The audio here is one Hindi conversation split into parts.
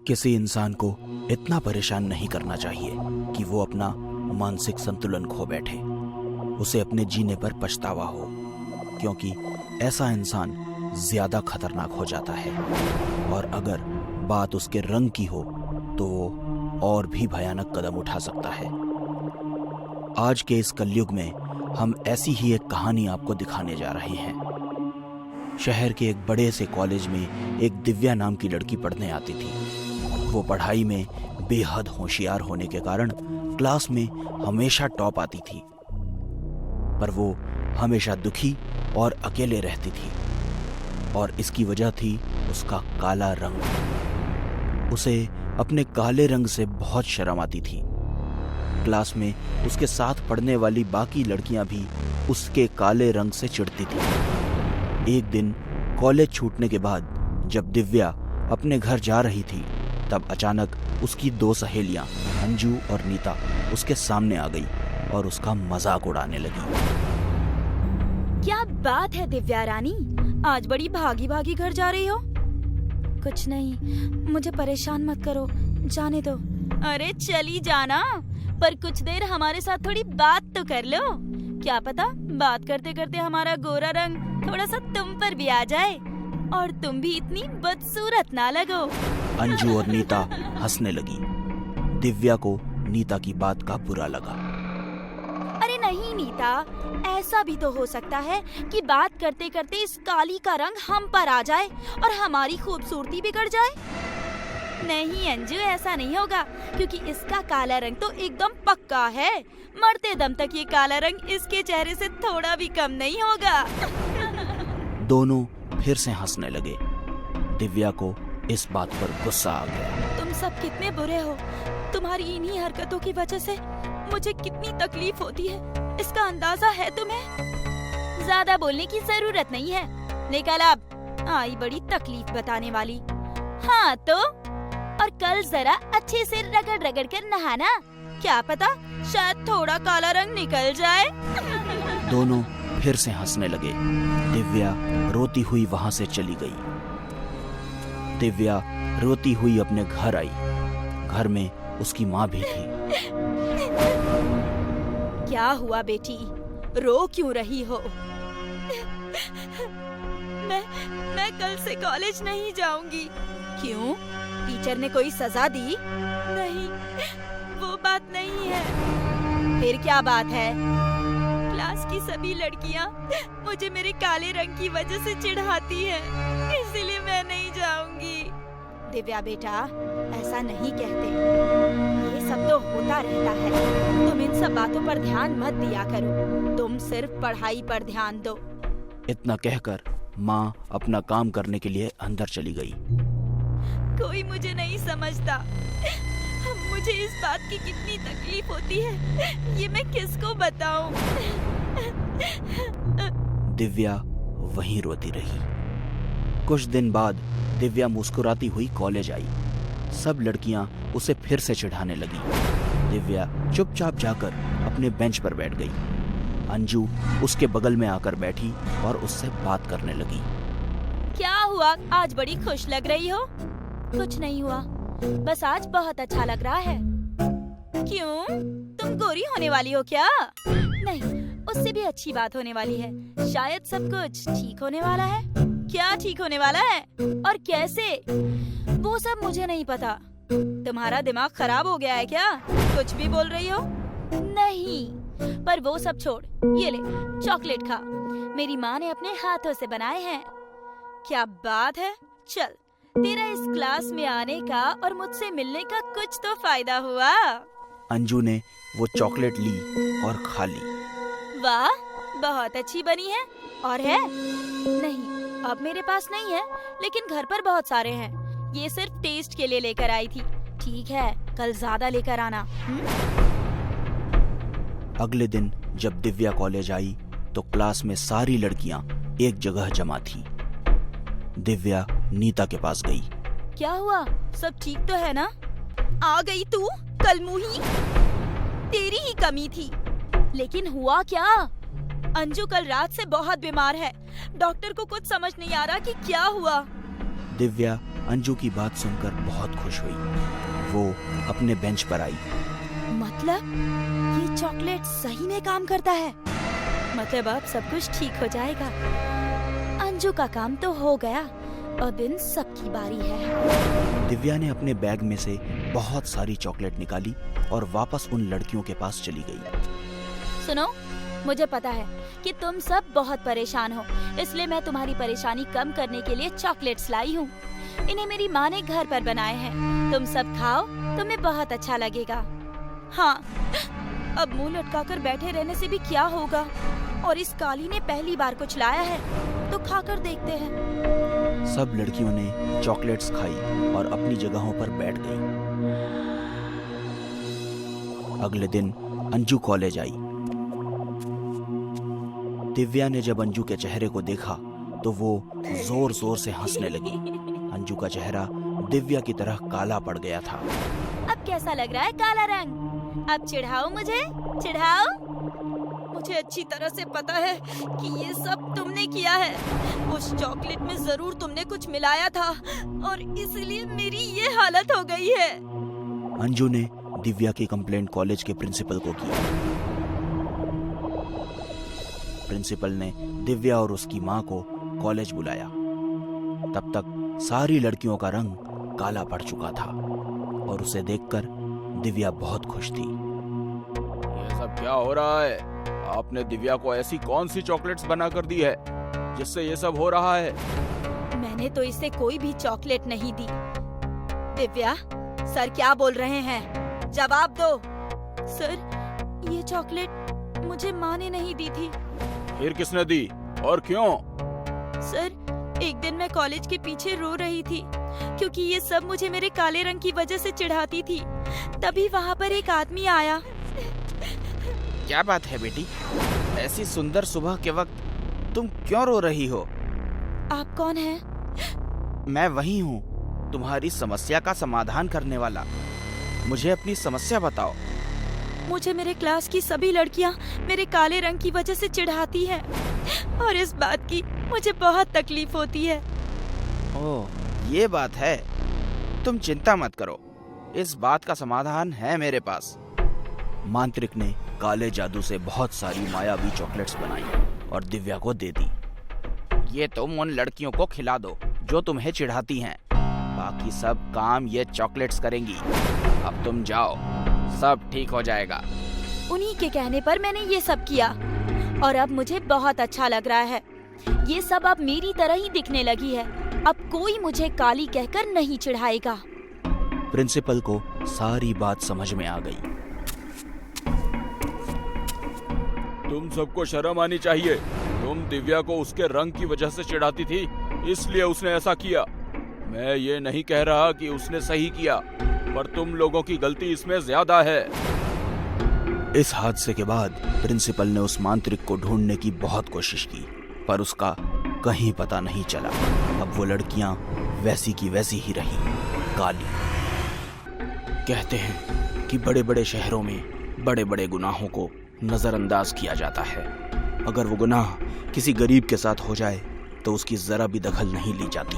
किसी इंसान को इतना परेशान नहीं करना चाहिए कि वो अपना मानसिक संतुलन खो बैठे, उसे अपने जीने पर पछतावा हो, क्योंकि ऐसा इंसान ज्यादा खतरनाक हो जाता है। और अगर बात उसके रंग की हो तो वो और भी भयानक कदम उठा सकता है। आज के इस कलयुग में हम ऐसी ही एक कहानी आपको दिखाने जा रहे हैं। शहर के एक बड़े से कॉलेज में एक दिव्या नाम की लड़की पढ़ने आती थी। वो पढ़ाई में बेहद होशियार होने के कारण क्लास में हमेशा टॉप आती थी, पर वो हमेशा दुखी और अकेले रहती थी, और इसकी वजह थी उसका काला रंग। उसे अपने काले रंग से बहुत शर्म आती थी। क्लास में उसके साथ पढ़ने वाली बाकी लड़कियां भी उसके काले रंग से चिढ़ती थी। एक दिन कॉलेज छूटने के बाद जब दिव्या अपने घर जा रही थी, तब अचानक उसकी दो सहेलियां अंजू और नीता उसके सामने आ गई और उसका मजाक उड़ाने लगी। क्या बात है दिव्या रानी, आज बड़ी भागी भागी घर जा रही हो? कुछ नहीं, मुझे परेशान मत करो, जाने दो। अरे चली जाना, पर कुछ देर हमारे साथ थोड़ी बात तो कर लो। क्या पता बात करते करते हमारा गोरा रंग थोड़ा सा तुम पर भी आ जाए और तुम भी इतनी बदसूरत ना लगो। अंजू और नीता हंसने लगी। दिव्या को नीता की बात का बुरा लगा। अरे नहीं नीता, ऐसा भी तो हो सकता है कि बात करते करते इस काली का रंग हम पर आ जाए और हमारी खूबसूरती बिगड़ जाए। नहीं अंजू, ऐसा नहीं होगा, क्योंकि इसका काला रंग तो एकदम पक्का है। मरते दम तक ये काला रंग इसके चेहरे से थोड़ा भी कम नहीं होगा। दोनों फिर से हंसने लगे। दिव्या को इस बात पर गुस्सा आ गया। तुम सब कितने बुरे हो। तुम्हारी इन्हीं हरकतों की वजह से मुझे कितनी तकलीफ होती है, इसका अंदाजा है तुम्हें? ज्यादा बोलने की जरूरत नहीं है। निकल अब, आई बड़ी तकलीफ बताने वाली। हाँ तो, और कल जरा अच्छे से रगड़ रगड़ कर नहाना, क्या पता शायद थोड़ा काला रंग निकल जाए। दोनों फिर से हंसने लगे। दिव्या रोती हुई वहां से चली गई। दिव्या रोती हुई अपने घर आई। घर में उसकी माँ भी थी। क्या हुआ बेटी, रो क्यों रही हो? मैं कल से कॉलेज नहीं जाऊंगी। क्यों? टीचर ने कोई सजा दी? नहीं, वो बात नहीं है। फिर क्या बात है? क्लास की सभी लड़कियां मुझे मेरे काले रंग की वजह से चिढ़ाती हैं, इसीलिए मैं नहीं जाऊंगी। दिव्या बेटा, ऐसा नहीं कहते, ये सब तो होता रहता है। तुम इन सब बातों पर ध्यान मत दिया करो, तुम सिर्फ पढ़ाई पर ध्यान दो। इतना कहकर माँ अपना काम करने के लिए अंदर चली गई। कोई मुझे नहीं समझता। मुझे इस बात की कितनी तकलीफ होती है, ये मैं किसको बताऊं? दिव्या वहीं रोती रही। कुछ दिन बाद दिव्या मुस्कुराती हुई कॉलेज आई। सब लड़कियां उसे फिर से चिढ़ाने लगी। दिव्या चुपचाप जाकर अपने बेंच पर बैठ गई। अंजू उसके बगल में आकर बैठी और उससे बात करने लगी। क्या हुआ, आज बड़ी खुश लग रही हो? कुछ नहीं हुआ, बस आज बहुत अच्छा लग रहा है। क्यों, तुम गोरी होने वाली हो क्या? नहीं, उससे भी अच्छी बात होने वाली है। शायद सब कुछ ठीक होने वाला है। क्या ठीक होने वाला है और कैसे? वो सब मुझे नहीं पता। तुम्हारा दिमाग खराब हो गया है क्या? कुछ भी बोल रही हो? नहीं, पर वो सब छोड़, ये ले चॉकलेट खा, मेरी माँ ने अपने हाथों से बनाए हैं। क्या बात है, चल, तेरा इस क्लास में आने का और मुझसे मिलने का कुछ तो फायदा हुआ। अंजू ने वो चॉकलेट ली और खा ली। वाह, बहुत अच्छी बनी है। और है? नहीं, अब मेरे पास नहीं है, लेकिन घर पर बहुत सारे हैं। ये सिर्फ टेस्ट के लिए लेकर आई थी। ठीक है, कल ज्यादा लेकर आना। अगले दिन जब दिव्या कॉलेज आई तो क्लास में सारी लड़कियां एक जगह जमा थी। दिव्या नीता के पास गई। क्या हुआ, सब ठीक तो है ना? आ गई तू, कलमुही, तेरी ही कमी थी। लेकिन हुआ क्या? अंजू कल रात से बहुत बीमार है। डॉक्टर को कुछ समझ नहीं आ रहा कि क्या हुआ। दिव्या अंजू की बात सुनकर बहुत खुश हुई। वो अपने बेंच पर आई। मतलब ये चॉकलेट सही में काम करता है। मतलब अब सब कुछ ठीक हो जाएगा। अंजू का काम तो हो गया, अब इन सबकी बारी है। दिव्या ने अपने बैग में से बहुत सारी चॉकलेट निकाली और वापस उन लड़कियों के पास चली गई। सुनो, मुझे पता है कि तुम सब बहुत परेशान हो, इसलिए मैं तुम्हारी परेशानी कम करने के लिए चॉकलेट्स लाई हूँ। इन्हें मेरी माँ ने घर पर बनाए हैं। तुम सब खाओ, तुम्हें बहुत अच्छा लगेगा। हाँ, अब मुंह लटकाकर बैठे रहने से भी क्या होगा। और इस काली ने पहली बार कुछ लाया है, तो खाकर देखते हैं। सब लड़कियों ने चॉकलेट्स खाई और अपनी जगहों पर बैठ गईं। अगले दिन अंजू कॉलेज आई। दिव्या ने जब अंजू के चेहरे को देखा तो वो जोर जोर से हंसने लगी। अंजू का चेहरा दिव्या की तरह काला पड़ गया था। अब कैसा लग रहा है काला रंग? अब चिढ़ाओ मुझे, चिढ़ाओ। मुझे अच्छी तरह से पता है कि ये सब तुमने किया है। उस चॉकलेट में जरूर तुमने कुछ मिलाया था और इसलिए मेरी ये हालत हो गई है। अंजू ने दिव्या की कंप्लेंट कॉलेज के प्रिंसिपल को की। प्रिंसिपल ने दिव्या और उसकी माँ को कॉलेज बुलाया। तब तक सारी लड़कियों का रंग काला पड़ चुका था और उसे देखकर दिव्या बहुत खुश थी। ये सब क्या हो रहा है? आपने दिव्या को ऐसी कौन सी चॉकलेट्स बना कर दी है जिससे ये सब हो रहा है? मैंने तो इसे कोई भी चॉकलेट नहीं दी। दिव्या, सर क्या बोल रहे हैं? जवाब दो। सर, ये चॉकलेट मुझे माँ ने नहीं दी थी। फिर किसने दी और क्यों? सर, एक दिन मैं कॉलेज के पीछे रो रही थी क्योंकि ये सब मुझे मेरे काले रंग की वजह से चिढ़ाती थी। तभी वहाँ पर एक आदमी आया। क्या बात है बेटी? ऐसी सुंदर सुबह के वक्त तुम क्यों रो रही हो? आप कौन हैं? मैं वही हूँ, तुम्हारी समस्या का समाधान करने वाला। मुझे अपनी समस्या बताओ। मुझे मेरे क्लास की सभी लड़कियाँ मेरे काले रंग की वजह से चिढ़ाती हैं और इस बात की मुझे बहुत तकलीफ होती है। ओह, ये बात है। तुम चिंता मत करो, इस बात का समाधान है मेरे पास। मांत्रिक ने काले जादू से बहुत सारी मायावी चॉकलेट्स बनाई और दिव्या को दे दी। ये तुम उन लड़कियों को खिला दो जो तुम्हें चिढ़ाती हैं। बाकी सब काम ये चॉकलेट्स करेंगी। अब तुम जाओ, सब ठीक हो जाएगा। उन्हीं के कहने पर मैंने ये सब किया और अब मुझे बहुत अच्छा लग रहा है। ये सब अब मेरी तरह ही दिखने लगी है। अब कोई मुझे काली कहकर नहीं चिढ़ाएगा। प्रिंसिपल को सारी बात समझ में आ गई। तुम सबको शर्म आनी चाहिए। तुम दिव्या को उसके रंग की वजह से चिढ़ाती थी, इसलिए उसने ऐसा किया। मैं ये नहीं कह रहा कि उसने सही किया, पर तुम लोगों की गलती इसमें ज्यादा है। इस हादसे के बाद प्रिंसिपल ने उस मांत्रिक को ढूंढने की बहुत कोशिश की, पर उसका कहीं पता नहीं चला। अब वो लड़कियां वैसी की वैसी ही रही, काली। कहते हैं कि बड़े बड़े शहरों में बड़े बड़े गुनाहों को नजरअंदाज किया जाता है। अगर वो गुनाह किसी गरीब के साथ हो जाए तो उसकी जरा भी दखल नहीं ली जाती,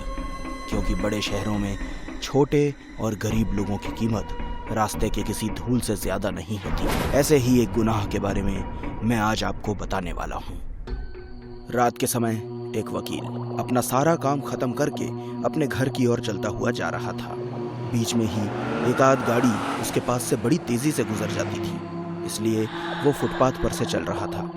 क्योंकि बड़े शहरों में छोटे और गरीब लोगों की कीमत रास्ते के किसी धूल से ज्यादा नहीं होती। ऐसे ही एक गुनाह के बारे में मैं आज आपको बताने वाला हूँ। रात के समय एक वकील अपना सारा काम खत्म करके अपने घर की ओर चलता हुआ जा रहा था। बीच में ही एक आध गाड़ी उसके पास से बड़ी तेजी से गुजर जाती थी, इसलिए वो फुटपाथ पर से चल रहा था।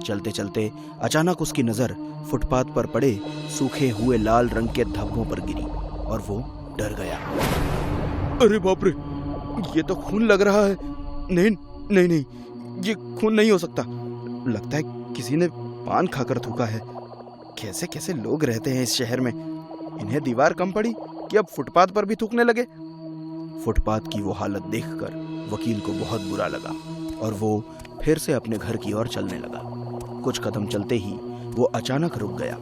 चलते चलते अचानक उसकी नजर फुटपाथ पर पड़े सूखे हुए लाल रंग के धब्बों पर गिरी और वो डर गया। अरे बाप रे, ये तो खून लग रहा है। नहीं नहीं नहीं, ये खून नहीं हो सकता। लगता है किसी ने पान खाकर थूका है। कैसे कैसे लोग रहते हैं इस शहर में। इन्हें दीवार कम पड़ी कि अब फुटपाथ पर भी थूकने लगे। फुटपाथ की वो हालत देखकर वकील को बहुत बुरा लगा और वो फिर से अपने घर की ओर चलने लगा। कुछ कदम चलते ही वो अचानक रुक गया।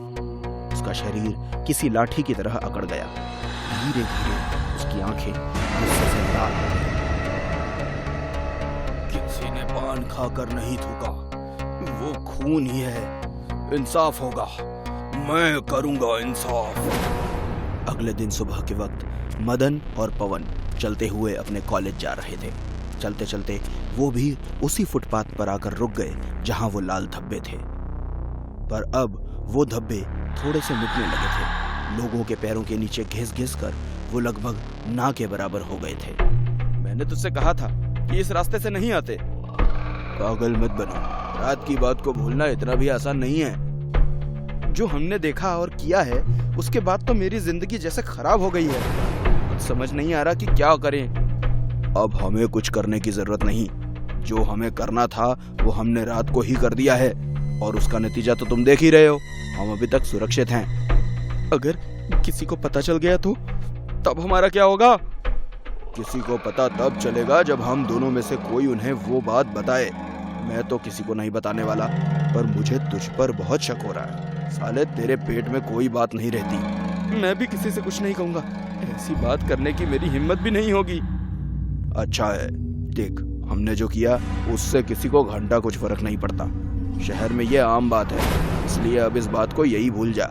उसका शरीर किसी लाठी की तरह अकड़ गया। धीरे धीरे उसकी आंखें गुस्से से लाल हो गईं। किसी ने पान खाकर नहीं थूका, वो खून ही है। इंसाफ होगा, मैं करूंगा इंसाफ। अगले दिन सुबह के वक्त मदन और पवन चलते हुए अपने कॉलेज जा रहे थे। चलते चलते वो भी उसी फुटपाथ पर आकर रुक गए जहां वो लाल धब्बे थे, पर अब वो धब्बे थोड़े से मिटने लगे थे। लोगों के पैरों के नीचे घिस घिस कर वो लगभग ना के बराबर हो गए थे। मैंने तुझसे कहा था कि इस रास्ते से नहीं आते। पागल मत बनो, रात की बात को भूलना इतना भी आसान नहीं है। जो हमने देखा और किया है उसके बाद तो मेरी जिंदगी जैसे खराब हो गई है। कुछ समझ नहीं आ रहा कि क्या करें। अब हमें कुछ करने की जरूरत नहीं। जो हमें करना था वो हमने रात को ही कर दिया है और उसका नतीजा तो तुम देख ही रहे हो। हम अभी तक सुरक्षित हैं। अगर किसी को पता चल गया तो तब हमारा क्या होगा? किसी को पता तब चलेगा जब हम दोनों में से कोई उन्हें वो बात बताए। मैं तो किसी को नहीं बताने वाला, पर मुझे तुझ पर बहुत शक हो रहा है। साले तेरे पेट में कोई बात नहीं रहती। मैं भी किसी से कुछ नहीं कहूँगा। ऐसी बात करने की मेरी हिम्मत भी नहीं होगी। अच्छा है, देख हमने जो किया उससे किसी को घंटा कुछ फर्क नहीं पड़ता। शहर में ये आम बात है, इसलिए अब इस बात को यही भूल जा।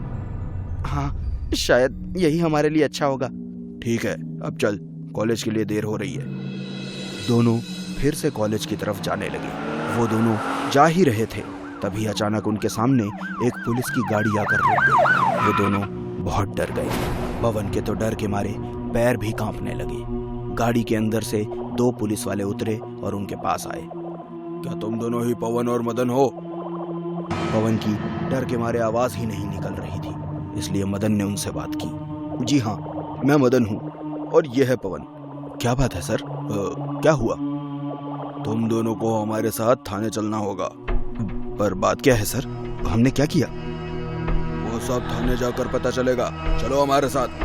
हाँ, शायद यही हमारे लिए अच्छा होगा। ठीक है, अब चल, कॉलेज के लिए देर हो रही है। दोनों फिर से कॉलेज की तरफ जाने लगे। वो दोनों जा ही रहे थे, तभी अचानक उनके सामने एक पुलिस की गाड़ी आकर रुक गई। वो दोनों बहुत डर गए। पवन के तो डर के मारे पैर भी कांपने लगे। गाड़ी के अंदर से 2 पुलिस वाले उतरे और उनके पास आए। क्या तुम दोनों ही पवन और मदन हो? पवन की डर के मारे आवाज ही नहीं निकल रही थी, इसलिए मदन ने उनसे बात की। जी हाँ, मैं मदन हूँ और यह है पवन। क्या बात है सर, क्या हुआ? तुम दोनों को हमारे साथ थाने चलना होगा। पर बात क्या है सर, हमने क्या किया? वो सब थाने जाकर पता चलेगा। चलो हमारे साथ।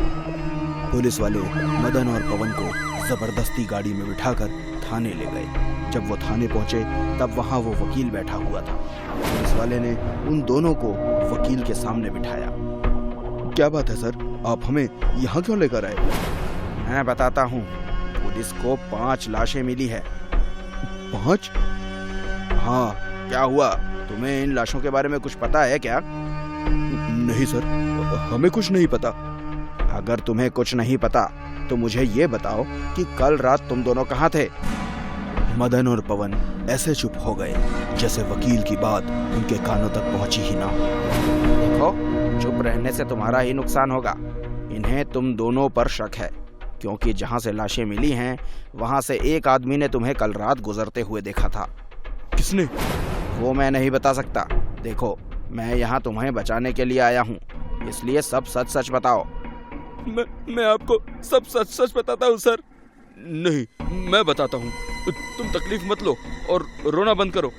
पुलिस वाले मदन और पवन को जबरदस्ती गाड़ी में बिठाकर थाने ले गए। जब वो थाने पहुंचे तब वहां वो वकील बैठा हुआ था। पुलिस वाले ने उन दोनों को वकील के सामने बिठाया। क्या बात है सर, आप हमें यहाँ क्यों लेकर आए? मैं बताता हूँ। पुलिस को 5 लाशें मिली है। 5? हाँ, क्या हुआ? तुम्हें इन लाशों के बारे में कुछ पता है क्या? नहीं सर, हमें कुछ नहीं पता। अगर तुम्हें कुछ नहीं पता तो मुझे ये बताओ कि कल रात तुम दोनों कहाँ थे? मदन और पवन ऐसे चुप हो गए जैसे वकील की बात उनके कानों तक पहुंची ही ना हो। देखो, चुप रहने से तुम्हारा ही नुकसान होगा। इन्हें तुम दोनों पर शक है, क्योंकि जहां से लाशें मिली हैं वहां से एक आदमी ने तुम्हें कल रात गुजरते हुए देखा था। किसने? वो मैं नहीं बता सकता। देखो, मैं यहाँ तुम्हें बचाने के लिए आया हूँ, इसलिए सब सच सच बताओ। मैं आपको सब सच सच बताता हूँ सर। नहीं, मैं बताता हूँ। तुम तकलीफ मत लो और रोना बंद करो।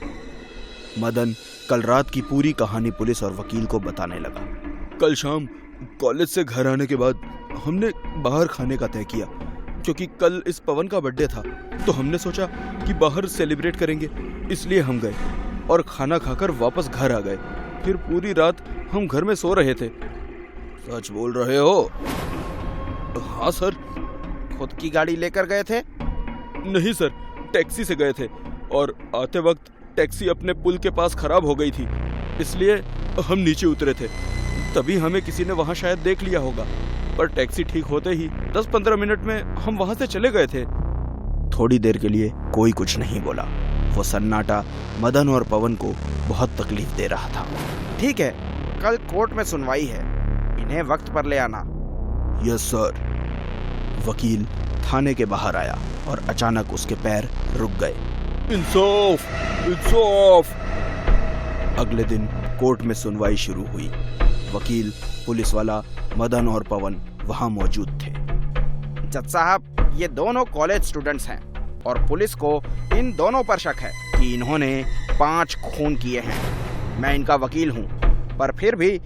मदन कल रात की पूरी कहानी पुलिस और वकील को बताने लगा। कल शाम कॉलेज से घर आने के बाद हमने बाहर खाने का तय किया, क्योंकि कल इस पवन का बर्थडे था। तो हमने सोचा कि बाहर सेलिब्रेट करेंगे, इसलिए हम गए और खाना खाकर वापस घर आ गए। फिर पूरी रात हम घर में सो रहे थे। सच बोल रहे हो? हाँ सर। खुद की गाड़ी लेकर गए थे? नहीं सर, टैक्सी से गए थे और आते वक्त टैक्सी अपने पुल के पास खराब हो गई थी, इसलिए हम नीचे उतरे थे। तभी हमें किसी ने वहाँ शायद देख लिया होगा, पर टैक्सी ठीक होते ही 10-15 मिनट में हम वहाँ से चले गए थे। थोड़ी देर के लिए कोई कुछ नहीं बोला। वो सन्नाटा मदन और पवन को बहुत तकलीफ दे रहा था। ठीक है, कल कोर्ट में सुनवाई है, इन्हें वक्त पर ले आना। Yes sir. वकील थाने के बाहर आया और अचानक उसके पैर रुक गए। इंसाफ, इंसाफ। अगले दिन कोर्ट में सुनवाई शुरू हुई। वकील, पुलिस वाला, मदन और पवन वहां मौजूद थे। जज साहब, ये दोनों कॉलेज स्टूडेंट्स हैं और पुलिस को इन दोनों पर शक है कि इन्होंने 5 खून किए हैं। मैं इनका वकील हूँ, पर फिर भी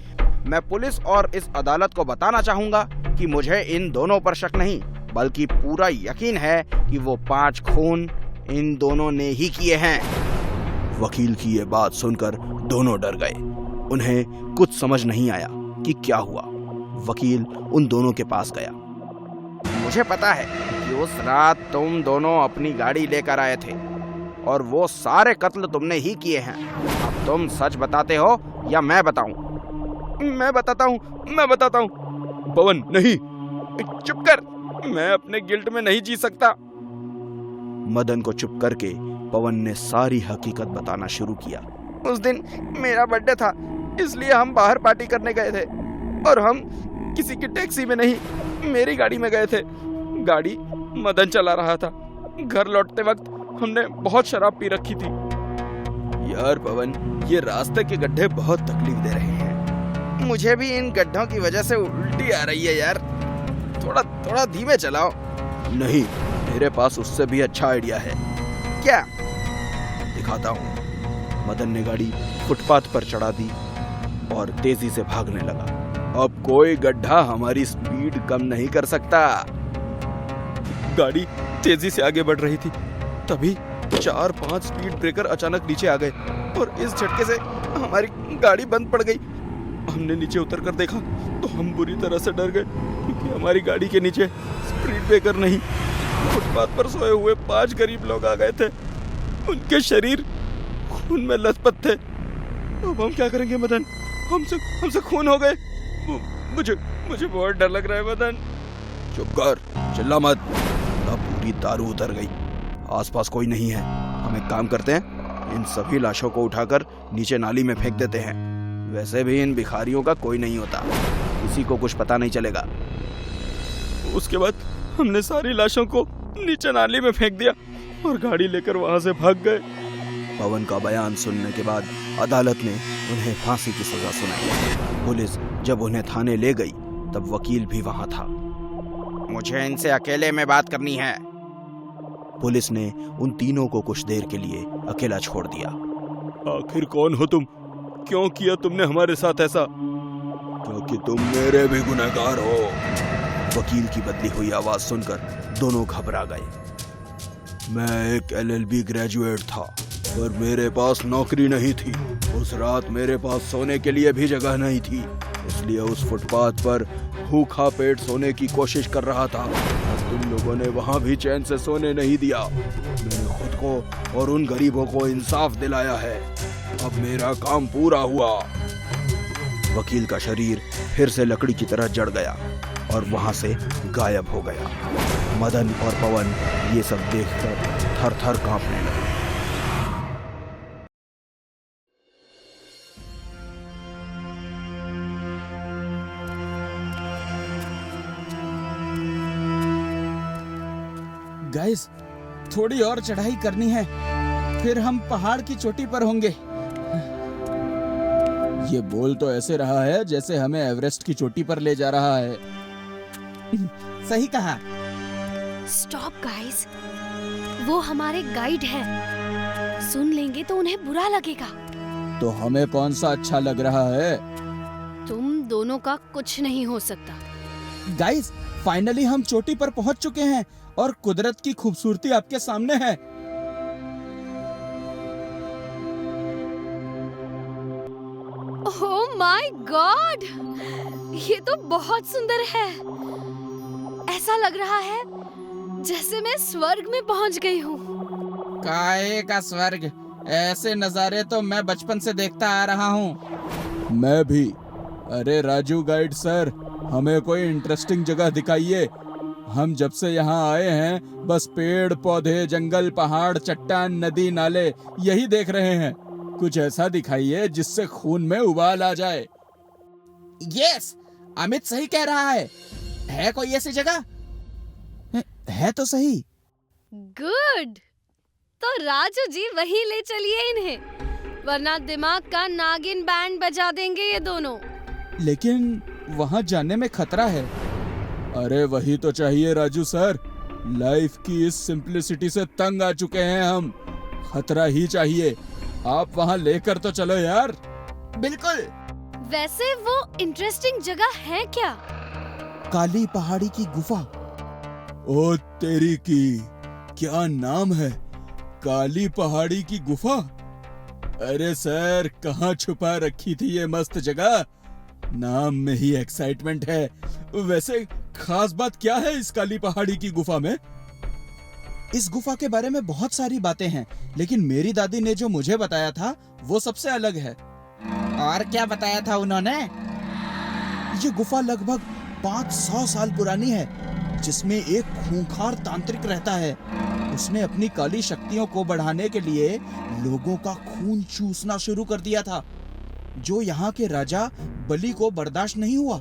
मैं पुलिस और इस अदालत को बताना चाहूंगा कि मुझे इन दोनों पर शक नहीं, बल्कि पूरा यकीन है कि वो 5 खून इन दोनों ने ही किए हैं। वकील की ये बात सुनकर दोनों डर गए। उन्हें कुछ समझ नहीं आया कि क्या हुआ। वकील उन दोनों के पास गया। मुझे पता है कि उस रात तुम दोनों अपनी गाड़ी लेकर आए थे और वो सारे कत्ल तुमने ही किए हैं। अब तुम सच बताते हो या मैं बताऊं? मैं बताता हूँ। पवन, नहीं, चुप कर, मैं अपने गिल्ट में नहीं जी सकता। मदन को चुप करके पवन ने सारी हकीकत बताना शुरू किया। उस दिन मेरा बर्थडे था, इसलिए हम बाहर पार्टी करने गए थे और हम किसी की टैक्सी में नहीं, मेरी गाड़ी में गए थे। गाड़ी मदन चला रहा था। घर लौटते वक्त हमने बहुत शराब पी रखी थी। यार पवन, ये रास्ते के गड्ढे बहुत तकलीफ दे रहे हैं। मुझे भी इन गड्ढों की वजह से उल्टी आ रही है यार। थोड़ा धीमे चलाओ। नहीं, मेरे पास उससे भी अच्छा आइडिया है। क्या? दिखाता हूँ। मदन ने गाड़ी फुटपाथ पर चढ़ा दी और तेजी से भागने लगा। अब कोई गड्ढा हमारी स्पीड कम नहीं कर सकता। गाड़ी तेजी से आगे बढ़ रही थी, तभी 4-5 स्पीड ब्रेकर अचानक नीचे आ गए और इस झटके से हमारी गाड़ी बंद पड़ गई। हमने नीचे उतरकर देखा तो हम बुरी तरह से डर गए, क्योंकि हमारी गाड़ी के नीचे स्पीड ब्रेकर नहीं, फुटपाथ पर सोए हुए 5 गरीब लोग आ गए थे। उनके शरीर खून में लथपथ थे। अब हम क्या करेंगे मदन? हमसे खून हो गए। मुझे बहुत डर लग रहा है मदन। चुप कर, चिल्ला मत। अब पूरी दारू उतर गई, आसपास कोई नहीं है। हम एक काम करते हैं, इन सभी लाशों को उठाकर नीचे नाली में फेंक देते हैं। वैसे भी इन भिखारियों का कोई नहीं होता, किसी को कुछ पता नहीं चलेगा। उसके बाद हमने सारी लाशों को नीचे नाली में फेंक दिया और गाड़ी लेकर वहां से भाग गए। पवन का बयान सुनने के बाद अदालत ने उन्हें फांसी की सजा सुनाई। पुलिस जब उन्हें थाने ले गई तब वकील भी वहां था। मुझे इनसे अकेले में बात करनी है। पुलिस ने उन तीनों को कुछ देर के लिए अकेला छोड़ दिया। आखिर कौन हो तुम? क्यों किया तुमने हमारे साथ ऐसा? क्योंकि तुम मेरे भी गुनहगार हो। वकील की बदली हुई आवाज सुनकर दोनों घबरा गए। मैं एक LLB ग्रेजुएट था, पर मेरे पास नौकरी नहीं थी। उस रात मेरे पास सोने के लिए भी जगह नहीं थी, इसलिए उस फुटपाथ पर भूखा पेट सोने की कोशिश कर रहा था। तुम लोगों ने वहां भी चैन से सोने नहीं दिया। मैंने खुद को और उन गरीबों को इंसाफ दिलाया है। अब मेरा काम पूरा हुआ। वकील का शरीर फिर से लकड़ी की तरह जड़ गया और वहां से गायब हो गया। मदन और पवन ये सब देखकर थर-थर कांपने लगे। गाइस, थोड़ी और चढ़ाई करनी है, फिर हम पहाड़ की चोटी पर होंगे। ये बोल तो ऐसे रहा है जैसे हमें एवरेस्ट की चोटी पर ले जा रहा है। सही कहा। स्टॉप गाइस, वो हमारे गाइड हैं। सुन लेंगे तो उन्हें बुरा लगेगा। तो हमें कौन सा अच्छा लग रहा है? तुम दोनों का कुछ नहीं हो सकता। गाइस, फाइनली हम चोटी पर पहुंच चुके हैं और कुदरत की खूबसूरती आपके सामने है। ओह माय गॉड, ये तो बहुत सुंदर है। ऐसा लग रहा है जैसे मैं स्वर्ग में पहुंच गई हूँ। काहे का स्वर्ग? ऐसे नजारे तो मैं बचपन से देखता आ रहा हूँ। मैं भी। अरे राजू गाइड सर, हमें कोई इंटरेस्टिंग जगह दिखाइए। हम जब से यहाँ आए हैं बस पेड़ पौधे, जंगल, पहाड़, चट्टान, नदी, नाले यही देख रहे हैं। कुछ ऐसा दिखाइए जिससे खून में उबाल आ जाए। यस, अमित सही कह रहा है कोई ऐसी जगह? है तो सही। गुड, तो राजू जी वहीं ले चलिए इन्हें, वरना दिमाग का नागिन बैंड बजा देंगे ये दोनों। लेकिन वहाँ जाने में खतरा है। अरे वही तो चाहिए राजू सर। लाइफ की इस सिंपलिसिटी से तंग आ चुके हैं हम। खतरा ही चाहिए। आप वहाँ लेकर तो चलो यार। बिल्कुल। वैसे वो इंटरेस्टिंग जगह है क्या? काली पहाड़ी की गुफा। ओ तेरी की, क्या नाम है? काली पहाड़ी की गुफा। अरे सर, कहाँ छुपा रखी थी ये मस्त जगह? नाम में ही एक्साइटमेंट है। वैसे खास बात क्या है इस काली पहाड़ी की गुफा में? इस गुफा के बारे में बहुत सारी बातें हैं, लेकिन मेरी दादी ने जो मुझे बताया था वो सबसे अलग है। और क्या बताया था उन्होंने? ये गुफा लगभग 500 साल पुरानी है, जिसमें एक खूंखार तांत्रिक रहता है। उसने अपनी काली शक्तियों को बढ़ाने के लिए लोगों का खून चूसना शुरू कर दिया था, जो यहाँ के राजा बलि को बर्दाश्त नहीं हुआ।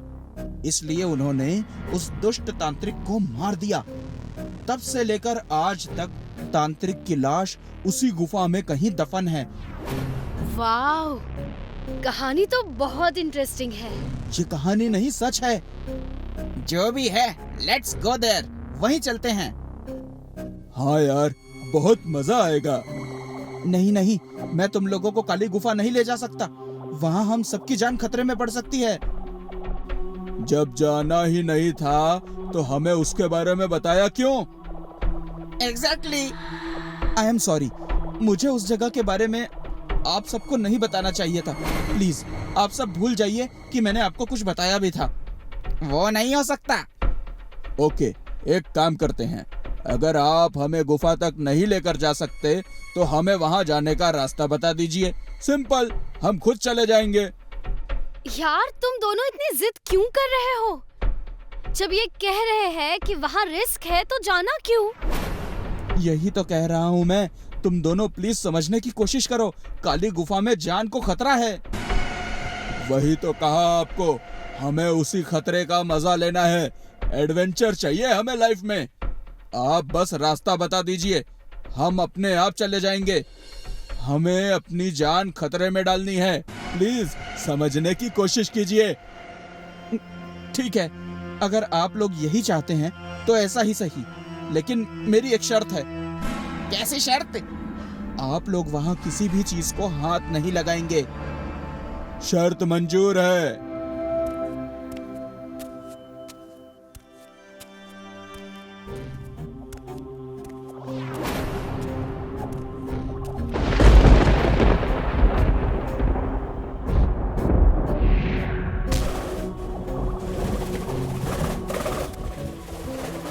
इसलिए उन्होंने उस दुष्ट तांत्रिक को मार दिया। तब से लेकर आज तक तांत्रिक की लाश उसी गुफा में कहीं दफन है। वाव, कहानी तो बहुत इंटरेस्टिंग है। ये कहानी नहीं, सच है। जो भी है, लेट्स गो देयर, वहीं चलते हैं। हाँ यार, बहुत मजा आएगा। नहीं नहीं, मैं तुम लोगों को काली गुफा नहीं ले जा सकता। वहाँ हम सबकी जान खतरे में पड़ सकती है। जब जाना ही नहीं था तो हमें उसके बारे में बताया क्यों? एग्जैक्टली। आई एम सॉरी, मुझे उस जगह के बारे में आप सबको नहीं बताना चाहिए था। प्लीज आप सब भूल जाइए कि मैंने आपको कुछ बताया भी था। वो नहीं हो सकता। ओके, एक काम करते हैं, अगर आप हमें गुफा तक नहीं लेकर जा सकते तो हमें वहां जाने का रास्ता बता दीजिए। सिंपल, हम खुद चले जाएंगे। यार, तुम दोनों इतनी जिद क्यों कर रहे हो? जब ये कह रहे हैं कि वहाँ रिस्क है तो जाना क्यों? यही तो कह रहा हूँ मैं। तुम दोनों प्लीज समझने की कोशिश करो। काली गुफा में जान को खतरा है। वही तो कहा आपको, हमें उसी खतरे का मजा लेना है। एडवेंचर चाहिए हमें लाइफ में। आप बस रास्ता बता दीजिए, हम अपने आप चले जाएंगे। हमें अपनी जान खतरे में डालनी है। प्लीज समझने की कोशिश कीजिए। ठीक है, अगर आप लोग यही चाहते हैं तो ऐसा ही सही, लेकिन मेरी एक शर्त है। कैसी शर्त? आप लोग वहाँ किसी भी चीज को हाथ नहीं लगाएंगे। शर्त मंजूर है।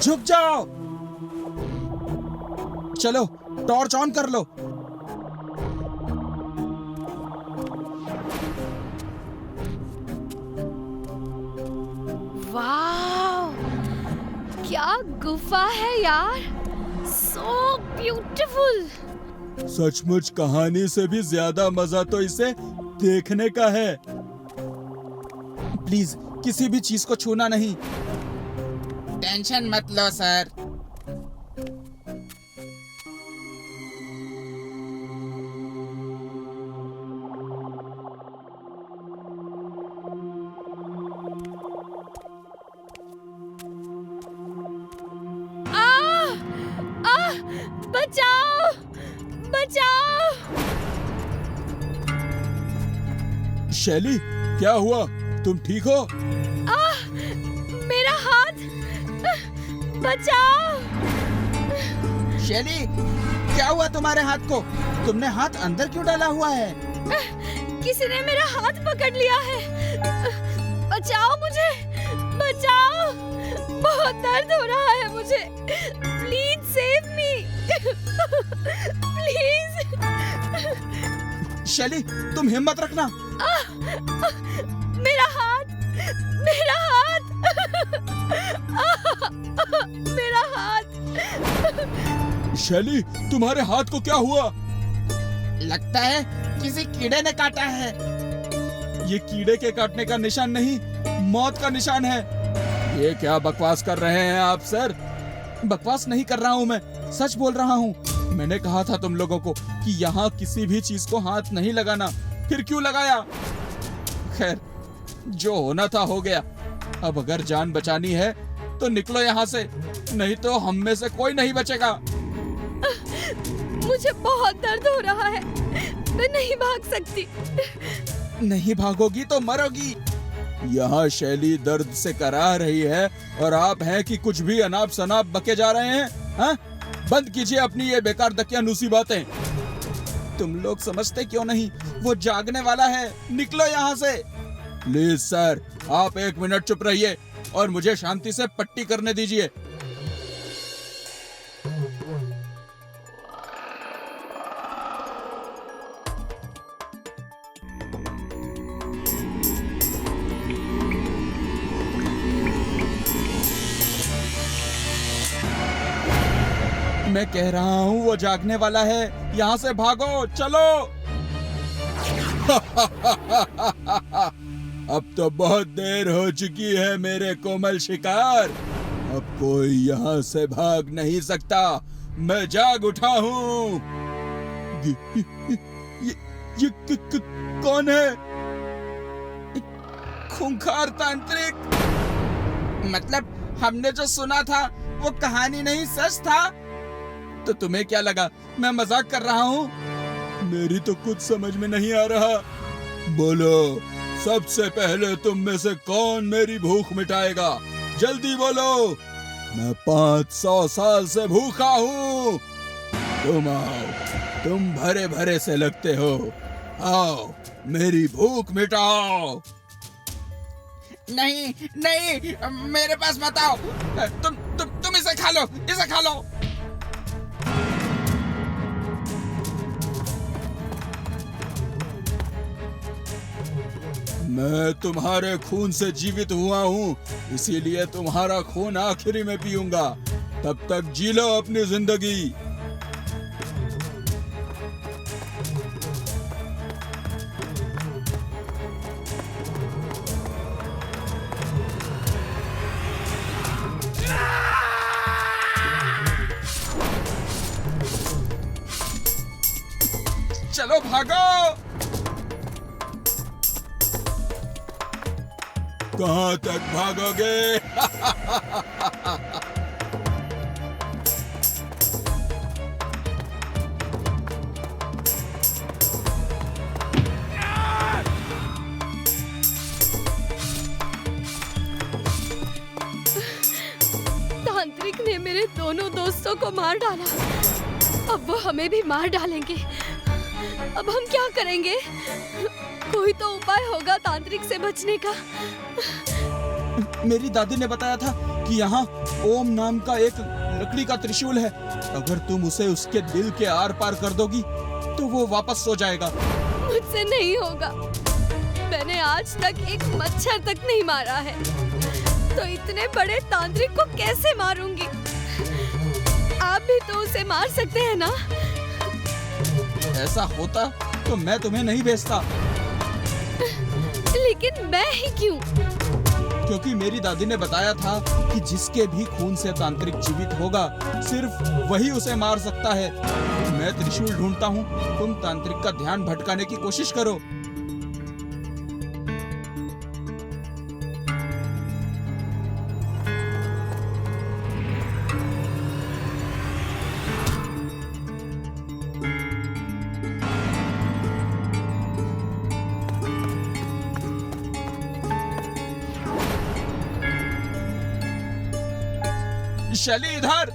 झुक जाओ। चलो, टॉर्च ऑन कर लो। वाव, क्या गुफा है यार, सो ब्यूटीफुल। सचमुच कहानी से भी ज्यादा मजा तो इसे देखने का है। प्लीज किसी भी चीज को छूना नहीं। टेंशन मत लो सर। बचाओ, बचाओ। शैली, क्या हुआ? तुम ठीक हो? मेरा हाथ, बचाओ। शैली, क्या हुआ तुम्हारे हाथ को? तुमने हाथ अंदर क्यों डाला हुआ है? किसी ने मेरा हाथ पकड़ लिया है। बचाओ मुझे, बचाओ। बहुत दर्द हो रहा है मुझे। Please save me, please. शैली, तुम हिम्मत रखना। मेरा हाथ, मेरा हाथ, मेरा हाथ। शैली, तुम्हारे हाथ को क्या हुआ? लगता है किसी कीड़े ने काटा है। ये कीड़े के काटने का निशान नहीं, मौत का निशान है। ये क्या बकवास कर रहे हैं आप सर? बकवास नहीं कर रहा हूँ मैं, सच बोल रहा हूँ। मैंने कहा था तुम लोगों को कि यहाँ किसी भी चीज को हाथ नहीं लगाना, फिर क्यों लगाया? खैर, जो होना था हो गया। अब अगर जान बचानी है तो निकलो यहाँ से, नहीं तो हम में से कोई नहीं बचेगा। मुझे बहुत दर्द हो रहा है, मैं नहीं भाग सकती। नहीं भागोगी तो मरोगी। यहाँ शैली दर्द से कराह रही है और आप हैं कि कुछ भी अनाप शनाप बके जा रहे हैं। हाँ? बंद कीजिए अपनी ये बेकार दकियानूसी बातें। तुम लोग समझते क्यों नहीं? वो जागने वाला है, निकलो यहाँ से। प्लीज सर, आप 1 मिनट चुप रहिए और मुझे शांति से पट्टी करने दीजिए। मैं कह रहा हूँ वो जागने वाला है, यहाँ से भागो, चलो। अब तो बहुत देर हो चुकी है मेरे कोमल शिकार, अब कोई यहाँ से भाग नहीं सकता, मैं जाग उठा हूँ। ये कौन है? खूंखार तांत्रिक? मतलब हमने जो सुना था वो कहानी नहीं, सच था? तो तुम्हें क्या लगा मैं मजाक कर रहा हूँ? मेरी तो कुछ समझ में नहीं आ रहा। बोलो, सबसे पहले तुम में से कौन मेरी भूख मिटाएगा? जल्दी बोलो, मैं 500 साल से भूखा हूँ। तुम आओ, तुम भरे भरे से लगते हो, आओ मेरी भूख मिटाओ। नहीं नहीं, मेरे पास मत आओ, तुम इसे खा लो, इसे खा लो। मैं तुम्हारे खून से जीवित हुआ हूँ, इसीलिए तुम्हारा खून आखिरी में पीऊंगा। तब तक जी लो अपनी जिंदगी। चलो भागो। कहां तक भागोगे? तांत्रिक ने मेरे दोनों दोस्तों को मार डाला, अब वो हमें भी मार डालेंगे। अब हम क्या करेंगे? कोई तो उपाय होगा तांत्रिक से बचने का। मेरी दादी ने बताया था कि यहाँ ओम नाम का एक लकड़ी का त्रिशूल है, अगर तुम उसे उसके दिल के आर पार कर दोगी तो वो वापस सो जाएगा। मुझसे नहीं होगा, मैंने आज तक एक मच्छर तक नहीं मारा है, तो इतने बड़े तांत्रिक को कैसे मारूंगी? आप भी तो उसे मार सकते हैं ना? ऐसा होता तो मैं तुम्हें नहीं भेजता। लेकिन मैं ही क्यों? क्योंकि मेरी दादी ने बताया था कि जिसके भी खून से तांत्रिक जीवित होगा, सिर्फ वही उसे मार सकता है। मैं त्रिशूल ढूंढता हूँ, तुम तांत्रिक का ध्यान भटकाने की कोशिश करो। शैली इधर।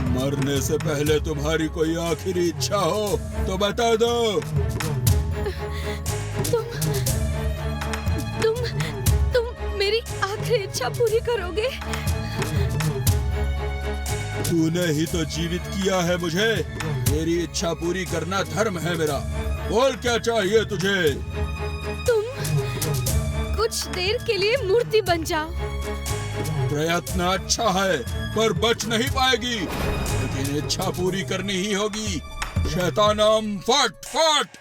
मरने से पहले तुम्हारी कोई आखिरी इच्छा हो तो बता दो। तुम मेरी आखिरी इच्छा पूरी करोगे? तूने ही तो जीवित किया है मुझे, मेरी इच्छा पूरी करना धर्म है मेरा। बोल क्या चाहिए तुझे? तुम कुछ देर के लिए मूर्ति बन जाओ। प्रयत्न अच्छा है पर बच नहीं पाएगी, लेकिन इच्छा पूरी करनी ही होगी। शैतानम फट फट।